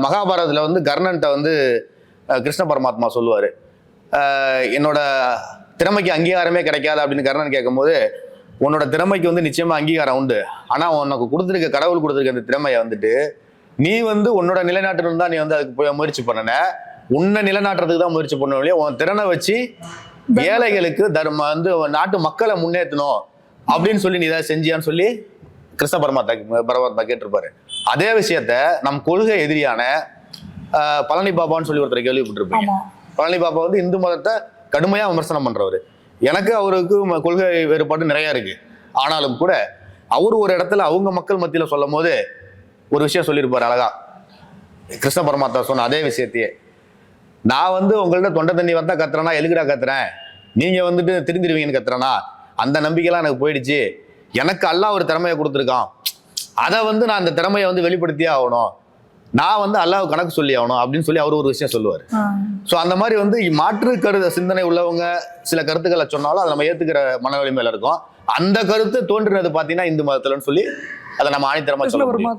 மகாபாரதத்துல வந்து கர்ணன்ட்ட வந்து கிருஷ்ண பரமாத்மா சொல்லுவாரு, என்னோட திறமைக்கு அங்கீகாரமே கிடைக்காது அப்படின்னு கர்ணன் கேட்கும்போது, உன்னோட திறமைக்கு வந்து நிச்சயமா அங்கீகாரம் உண்டு, ஆனா உனக்கு கொடுத்துருக்க கடவுள் கொடுத்துருக்க அந்த திறமையை வந்துட்டு நீ வந்து உன்னோட நிலைநாட்டணும் தான் நீ வந்து அதுக்கு போய் முயற்சி பண்ணன, உன்னை நிலைநாட்டுறதுக்கு தான் முயற்சி பண்ணணும் இல்லையா, உன் திறனை வச்சு ஏழைகளுக்கு தர்ம வந்து நாட்டு மக்களை முன்னேற்றணும் அப்படின்னு சொல்லி நீ ஏதாவது செஞ்சியான்னு சொல்லி கிருஷ்ண பரமாத்மா கேட்டிருப்பாரு. அதே விஷயத்த நம் கொள்கை எதிரியான பழனி பாபான்னு சொல்லி ஒருத்தர் கேள்விப்பட்டிருப்பீங்க. பழனி பாபா வந்து இந்து மதத்தை கடுமையா விமர்சனம் பண்றவரு. எனக்கு அவருக்கு கொள்கை வேறுபாடு நிறைய இருக்கு. ஆனாலும் கூட அவரு ஒரு இடத்துல அவங்க மக்கள் மத்தியில சொல்லும் போது ஒரு விஷயம் சொல்லியிருப்பாரு அழகா. கிருஷ்ண பரமாத்மா சொன்ன அதே விஷயத்தையே, நான் வந்து உங்கள்ட்ட தொண்டை தண்ணி வந்தா கத்துறேன்னா எதுக்குடா கத்துறேன், நீங்க வந்துட்டு திருந்திருவீங்கன்னு கத்துறேன்னா அந்த நம்பிக்கைலாம் எனக்கு போயிடுச்சு. எனக்கு அல்லாஹ் ஒரு திறமையை கொடுத்துருக்கான், அதை வந்து நான் அந்த திறமையை வந்து வெளிப்படுத்தியே ஆகணும், நான் வந்து அல்லாஹ் கணக்கு சொல்லி ஆகணும் அப்படின்னு சொல்லி அவர் ஒரு விஷயம் சொல்லுவார். ஸோ அந்த மாதிரி வந்து மாற்று சிந்தனை உள்ளவங்க சில கருத்துக்களை சொன்னாலும் அதை நம்ம ஏத்துக்கிற மன வலிமையில இருக்கும். அந்த கருத்து தோன்றினது பார்த்தீங்கன்னா இந்து மதத்துலன்னு சொல்லி அதை நம்ம ஆணித்தரமா சொல்ல முடியும்.